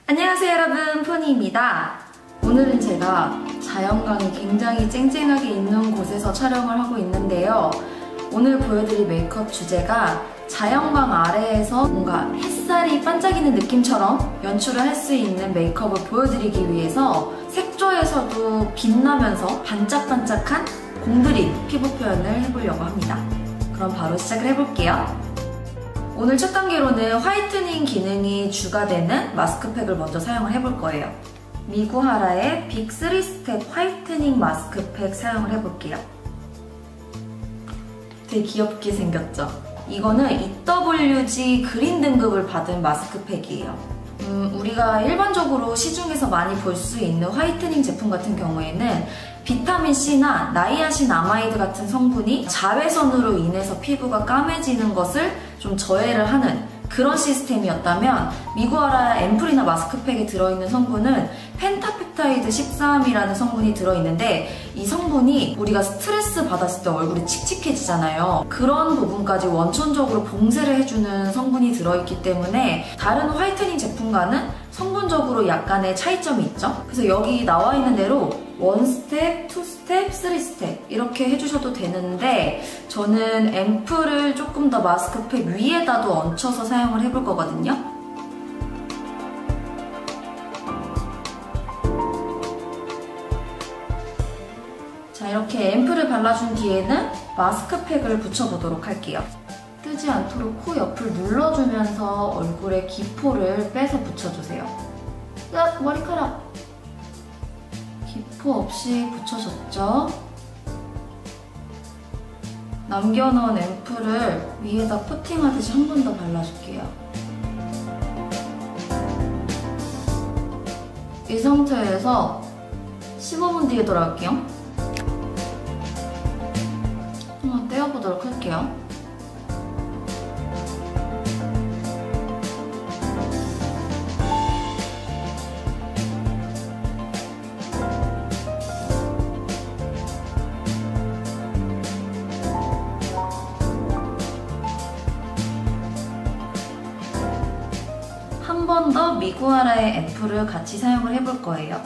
안녕하세요 여러분, 포니입니다. 오늘은 제가 자연광이 굉장히 쨍쨍하게 있는 곳에서 촬영을 하고 있는데요. 오늘 보여드릴 메이크업 주제가 자연광 아래에서 뭔가 햇살이 반짝이는 느낌처럼 연출을 할 수 있는 메이크업을 보여드리기 위해서 색조에서도 빛나면서 반짝반짝한 공들인 피부 표현을 해보려고 합니다. 그럼 바로 시작을 해볼게요. 오늘 첫 단계로는 화이트닝 기능이 주가 되는 마스크팩을 먼저 사용을 해볼 거예요. 미구하라의 빅 3스텝 화이트닝 마스크팩 사용을 해볼게요. 되게 귀엽게 생겼죠? 이거는 EWG 그린 등급을 받은 마스크팩이에요. 우리가 일반적으로 시중에서 많이 볼 수 있는 화이트닝 제품 같은 경우에는 비타민C나 나이아신아마이드 같은 성분이 자외선으로 인해서 피부가 까매지는 것을 좀 저해를 하는 그런 시스템이었다면 미구하라 앰플이나 마스크팩에 들어있는 성분은 펜타펩타이드 13이라는 성분이 들어있는데 이 성분이 우리가 스트레스 받았을 때 얼굴이 칙칙해지잖아요. 그런 부분까지 원천적으로 봉쇄를 해주는 성분이 들어있기 때문에 다른 화이트닝 제품과는 성분적으로 약간의 차이점이 있죠. 그래서 여기 나와 있는 대로 1스텝, 2스텝, 3스텝 이렇게 해주셔도 되는데 저는 앰플을 조금 더 마스크팩 위에다도 얹혀서 사용을 해볼 거거든요. 자, 이렇게 앰플을 발라준 뒤에는 마스크팩을 붙여보도록 할게요. 뜨지 않도록 코 옆을 눌러주면서 얼굴에 기포를 빼서 붙여주세요. 야, 머리카락! 기포 없이 붙여줬죠? 남겨놓은 앰플을 위에다 코팅하듯이 한 번 더 발라줄게요. 이 상태에서 15분 뒤에 돌아올게요. 한번 떼어보도록 할게요. 한 번 더 미구하라의 앰플을 같이 사용을 해볼 거예요.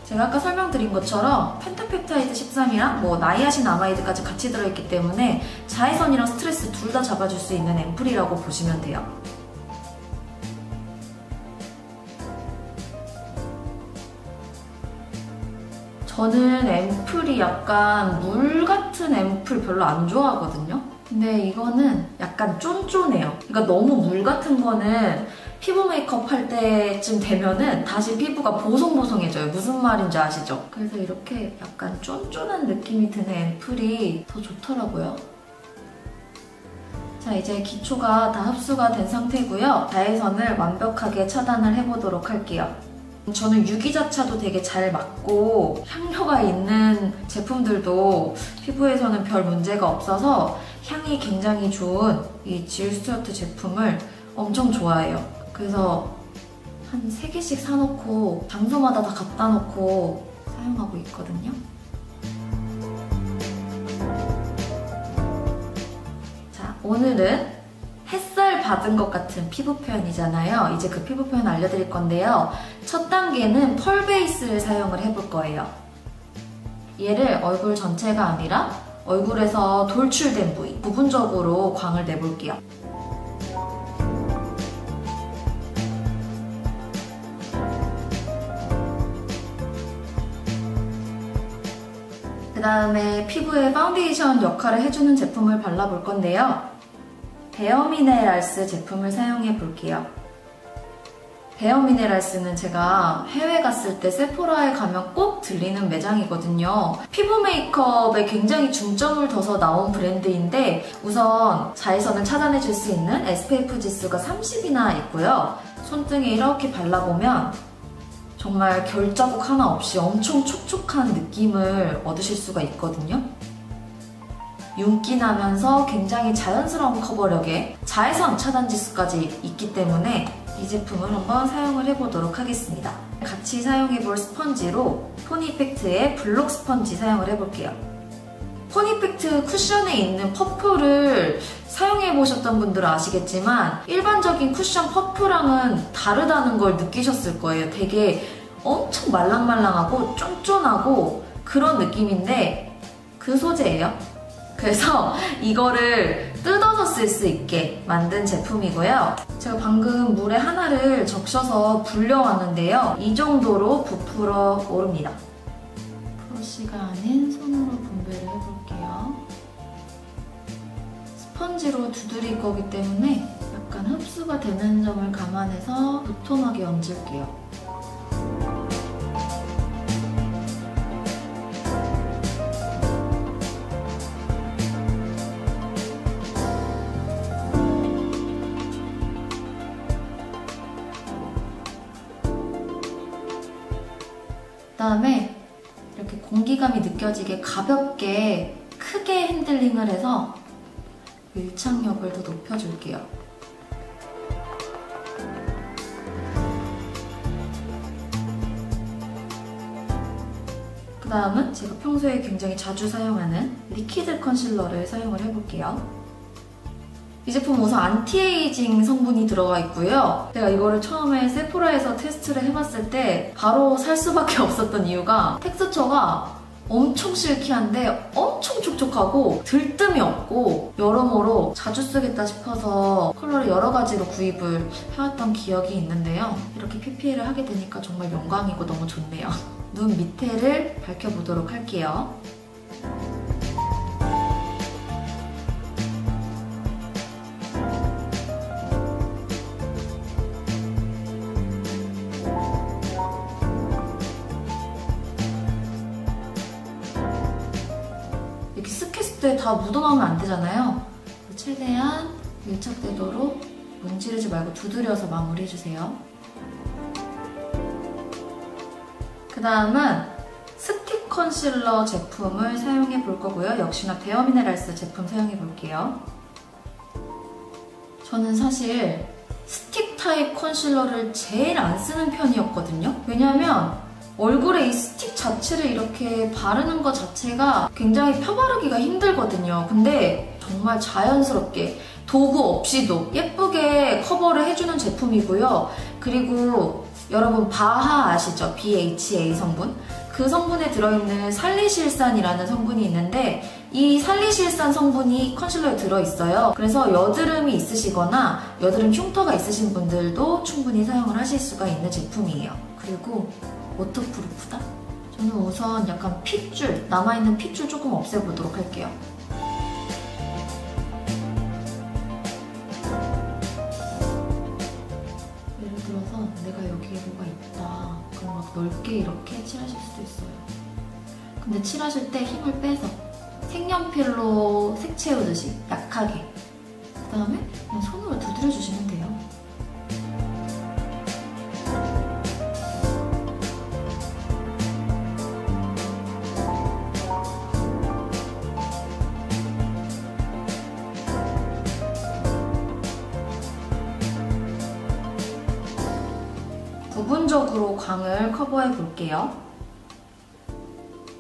제가 아까 설명드린 것처럼 펜타펩타이드 13이랑 나이아신아마이드까지 같이 들어있기 때문에 자외선이랑 스트레스 둘 다 잡아줄 수 있는 앰플이라고 보시면 돼요. 저는 앰플이 약간 물 같은 앰플 별로 안 좋아하거든요. 근데 이거는 약간 쫀쫀해요. 그러니까 너무 물 같은 거는 피부 메이크업 할 때쯤 되면은 다시 피부가 보송보송해져요. 무슨 말인지 아시죠? 그래서 이렇게 약간 쫀쫀한 느낌이 드는 앰플이 더 좋더라고요. 자, 이제 기초가 다 흡수가 된 상태고요. 자외선을 완벽하게 차단을 해보도록 할게요. 저는 유기자차도 되게 잘 맞고 향료가 있는 제품들도 피부에서는 별 문제가 없어서 향이 굉장히 좋은 이 질 스튜어트 제품을 엄청 좋아해요. 그래서 한 3개씩 사놓고 장소마다 다 갖다 놓고 사용하고 있거든요. 자, 오늘은 햇살 받은 것 같은 피부 표현이잖아요. 이제 그 피부 표현 알려드릴 건데요. 첫 단계는 펄 베이스를 사용을 해볼 거예요. 얘를 얼굴 전체가 아니라 얼굴에서 돌출된 부위, 부분적으로 광을 내볼게요. 그 다음에 피부에 파운데이션 역할을 해주는 제품을 발라볼 건데요. 베어미네랄스 제품을 사용해 볼게요. 베어미네랄스는 제가 해외 갔을 때 세포라에 가면 꼭 들리는 매장이거든요. 피부 메이크업에 굉장히 중점을 둬서 나온 브랜드인데 우선 자외선을 차단해줄 수 있는 SPF 지수가 30이나 있고요. 손등에 이렇게 발라보면 정말 결자국 하나 없이 엄청 촉촉한 느낌을 얻으실 수가 있거든요. 윤기 나면서 굉장히 자연스러운 커버력에 자외선 차단 지수까지 있기 때문에 이 제품을 한번 사용을 해보도록 하겠습니다. 같이 사용해볼 스펀지로 포니팩트의 블록 스펀지 사용을 해볼게요. 포니팩트 쿠션에 있는 퍼프를 사용해보셨던 분들은 아시겠지만 일반적인 쿠션 퍼프랑은 다르다는 걸 느끼셨을 거예요. 되게 엄청 말랑말랑하고 쫀쫀하고 그런 느낌인데 그 소재예요. 그래서 이거를 뜯어서 쓸 수 있게 만든 제품이고요. 제가 방금 물에 하나를 적셔서 불려왔는데요. 이 정도로 부풀어 오릅니다. 브러쉬가 아닌 손으로 분배를 해볼게요. 스펀지로 두드릴 거기 때문에 약간 흡수가 되는 점을 감안해서 도톰하게 얹을게요. 그다음에 이렇게 공기감이 느껴지게 가볍게 크게 핸들링을 해서 밀착력을 더 높여줄게요. 그 다음은 제가 평소에 굉장히 자주 사용하는 리퀴드 컨실러를 사용을 해볼게요. 이 제품 우선 안티에이징 성분이 들어가 있고요. 제가 이거를 처음에 세포라에서 테스트를 해봤을 때 바로 살 수밖에 없었던 이유가 텍스처가 엄청 실키한데 엄청 촉촉하고 들뜸이 없고 여러모로 자주 쓰겠다 싶어서 컬러를 여러 가지로 구입을 해왔던 기억이 있는데요. 이렇게 PPL을 하게 되니까 정말 영광이고 너무 좋네요. 눈 밑에를 밝혀보도록 할게요. 이렇게 쓱했을 때 다 묻어나오면 안 되잖아요. 최대한 밀착되도록 문지르지 말고 두드려서 마무리해주세요. 그 다음은 스틱 컨실러 제품을 사용해 볼 거고요. 역시나 베어미네랄스 제품 사용해 볼게요. 저는 사실 스틱 타입 컨실러를 제일 안 쓰는 편이었거든요. 왜냐하면 얼굴에 이 스틱 자체를 이렇게 바르는 것 자체가 굉장히 펴바르기가 힘들거든요. 근데 정말 자연스럽게 도구 없이도 예쁘게 커버를 해주는 제품이고요. 그리고 여러분 바하 아시죠? BHA 성분? 그 성분에 들어있는 살리실산이라는 성분이 있는데 이 살리실산 성분이 컨실러에 들어있어요. 그래서 여드름이 있으시거나 여드름 흉터가 있으신 분들도 충분히 사용을 하실 수가 있는 제품이에요. 그리고 워터프루프다? 저는 우선 약간 핏줄, 남아있는 핏줄 조금 없애보도록 할게요. 예를 들어서 내가 여기에 뭐가 있다. 그럼 막 넓게 이렇게 칠하실 수도 있어요. 근데 칠하실 때 힘을 빼서 색연필로 색 채우듯이 약하게. 그 다음에 그냥 손으로 두드려주시면 돼요. 부분적으로 광을 커버해 볼게요.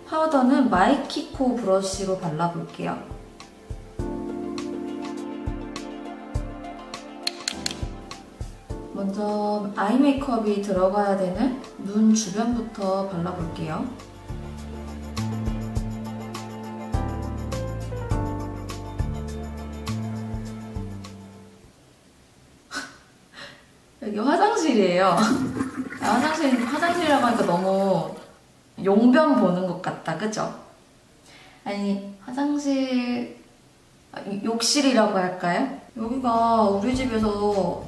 파우더는 마이키코 브러쉬로 발라볼게요. 먼저 아이 메이크업이 들어가야 되는 눈 주변부터 발라볼게요. 여기 화장실이에요. 화장실이라고 하니까 너무 용변 보는 것 같다, 그죠? 아니, 화장실, 욕실이라고 할까요? 여기가 우리 집에서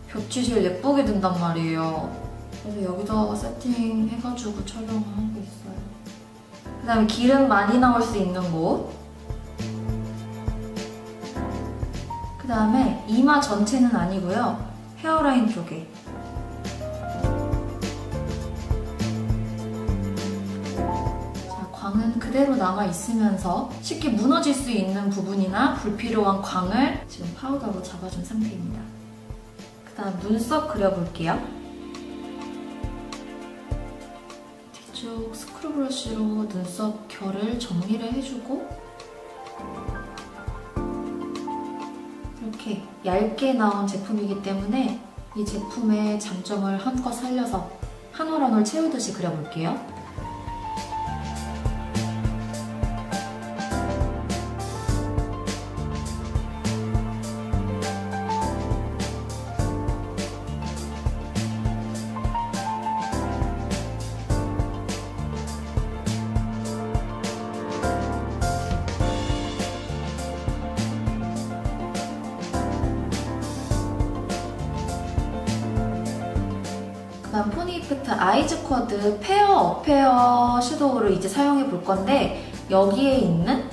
볕이 제일 예쁘게 든단 말이에요. 그래서 여기다가 세팅해가지고 촬영을 하고 있어요. 그 다음에 기름 많이 나올 수 있는 곳. 그 다음에 이마 전체는 아니고요. 헤어라인 쪽에. 자, 광은 그대로 남아있으면서 쉽게 무너질 수 있는 부분이나 불필요한 광을 지금 파우더로 잡아준 상태입니다. 그 다음 눈썹 그려볼게요. 뒤쪽 스크류 브러쉬로 눈썹 결을 정리를 해주고 이렇게 얇게 나온 제품이기 때문에 이 제품의 장점을 한껏 살려서 한 올 한 올 채우듯이 그려볼게요. 그다음 포니이프트 아이즈 쿼드 페어 어페어 섀도우를 이제 사용해 볼 건데, 여기에 있는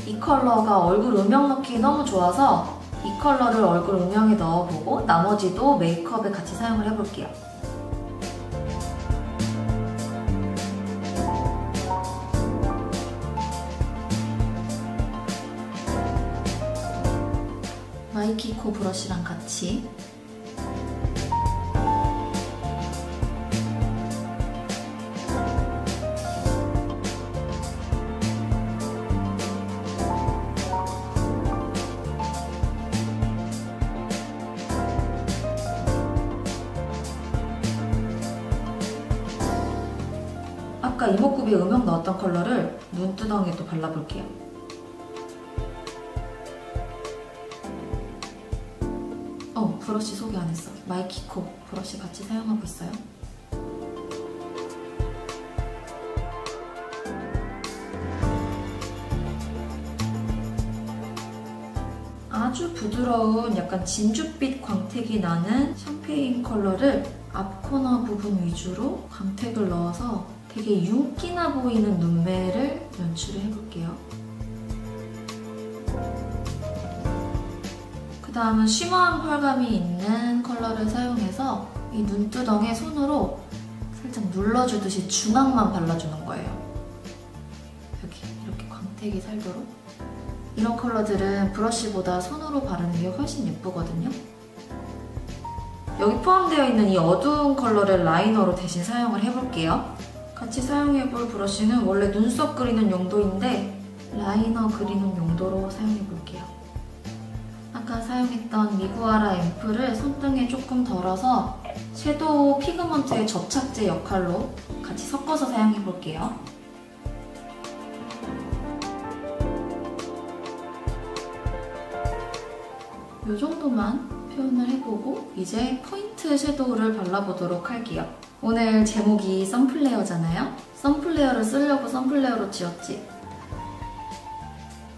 이 컬러가 얼굴 음영 넣기 너무 좋아서 이 컬러를 얼굴 음영에 넣어보고 나머지도 메이크업에 같이 사용을 해볼게요. 마이키코 브러쉬랑 같이 아까 이목구비에 음영 넣었던 컬러를 눈두덩이에 또 발라볼게요. 브러쉬 소개 안 했어. 마이키코 브러쉬 같이 사용하고 있어요. 아주 부드러운 약간 진주빛 광택이 나는 샴페인 컬러를 앞 코너 부분 위주로 광택을 넣어서 되게 윤기나 보이는 눈매를 연출을 해볼게요. 그 다음은 쉬머한 펄감이 있는 컬러를 사용해서 이 눈두덩에 손으로 살짝 눌러주듯이 중앙만 발라주는 거예요. 여기 이렇게 광택이 살도록. 이런 컬러들은 브러쉬보다 손으로 바르는 게 훨씬 예쁘거든요. 여기 포함되어 있는 이 어두운 컬러를 라이너로 대신 사용을 해볼게요. 같이 사용해볼 브러쉬는 원래 눈썹 그리는 용도인데 라이너 그리는 용도로 사용해볼게요. 아까 사용했던 미구아라 앰플을 손등에 조금 덜어서 섀도우 피그먼트의 접착제 역할로 같이 섞어서 사용해볼게요. 이 정도만 표현을 해보고 이제 포인트 섀도우를 발라보도록 할게요. 오늘 제목이 선플레어잖아요? 선플레어를 쓰려고 선플레어로 지었지.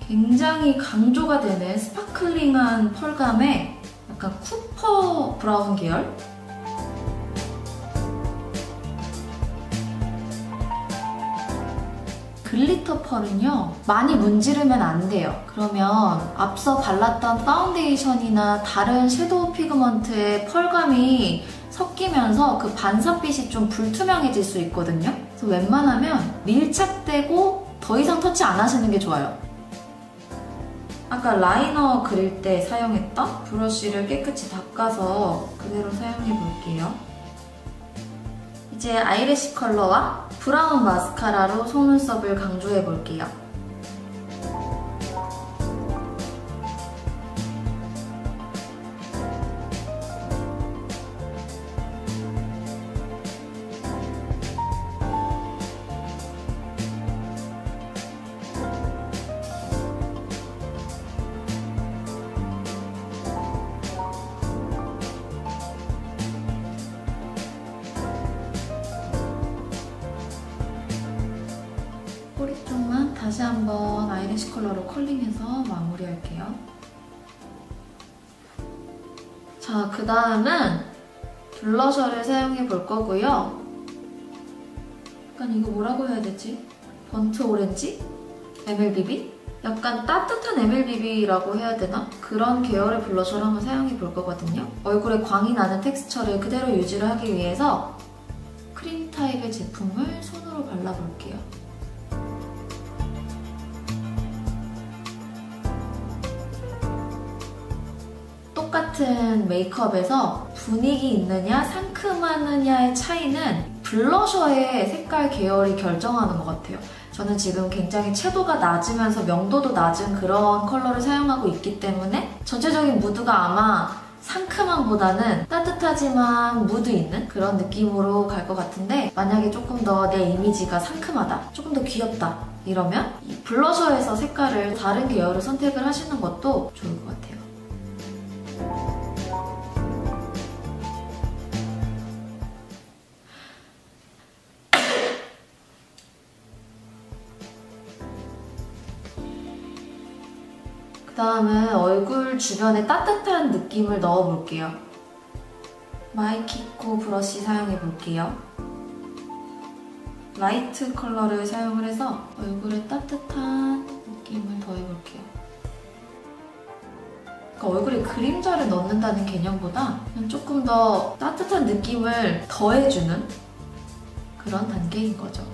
굉장히 강조가 되는 스파클링한 펄감에 약간 쿠퍼 브라운 계열? 글리터 펄은요, 많이 문지르면 안 돼요. 그러면 앞서 발랐던 파운데이션이나 다른 섀도우 피그먼트의 펄감이 섞이면서 그 반사빛이 좀 불투명해질 수 있거든요. 그래서 웬만하면 밀착되고 더 이상 터치 안 하시는 게 좋아요. 아까 라이너 그릴 때 사용했던 브러쉬를 깨끗이 닦아서 그대로 사용해 볼게요. 이제 아이래쉬 컬러와 브라운 마스카라로 속눈썹을 강조해 볼게요. 꼬리 쪽만 다시 한번 아이래쉬 컬러로 컬링해서 마무리할게요. 자, 그 다음은 블러셔를 사용해 볼 거고요. 약간 이거 뭐라고 해야 되지? 번트 오렌지? MLBB? 약간 따뜻한 MLBB라고 해야 되나? 그런 계열의 블러셔를 한번 사용해 볼 거거든요. 얼굴에 광이 나는 텍스처를 그대로 유지를 하기 위해서 크림 타입의 제품을 손으로 발라볼게요. 똑같은 메이크업에서 분위기 있느냐, 상큼하느냐의 차이는 블러셔의 색깔 계열이 결정하는 것 같아요. 저는 지금 굉장히 채도가 낮으면서 명도도 낮은 그런 컬러를 사용하고 있기 때문에 전체적인 무드가 아마 상큼함보다는 따뜻하지만 무드 있는 그런 느낌으로 갈 것 같은데, 만약에 조금 더 내 이미지가 상큼하다, 조금 더 귀엽다 이러면 이 블러셔에서 색깔을 다른 계열을 선택을 하시는 것도 좋을 것 같아요. 그 다음은 얼굴 주변에 따뜻한 느낌을 넣어볼게요. 마이키코 브러쉬 사용해볼게요. 라이트 컬러를 사용을 해서 얼굴에 따뜻한 느낌을 더해볼게요. 그러니까 얼굴에 그림자를 넣는다는 개념보다 그냥 조금 더 따뜻한 느낌을 더해주는 그런 단계인 거죠.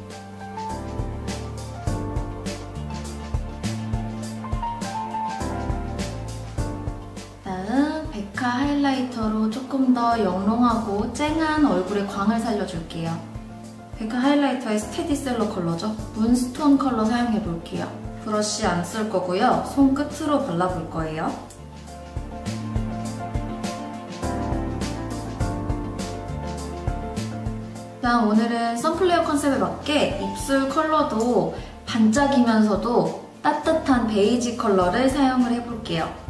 다음 베카 하이라이터로 조금 더 영롱하고 쨍한 얼굴의 광을 살려줄게요. 베카 하이라이터의 스테디셀러 컬러죠. 문스톤 컬러 사용해볼게요. 브러쉬 안 쓸 거고요. 손끝으로 발라볼 거예요. 그다음 오늘은 선플레어 컨셉에 맞게 입술 컬러도 반짝이면서도 따뜻한 베이지 컬러를 사용을 해볼게요.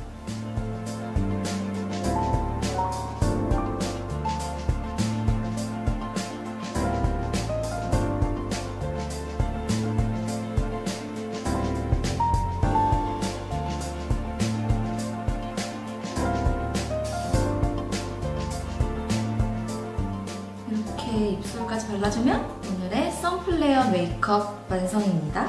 이렇게 입술까지 발라주면 오늘의 선플레어 메이크업 완성입니다.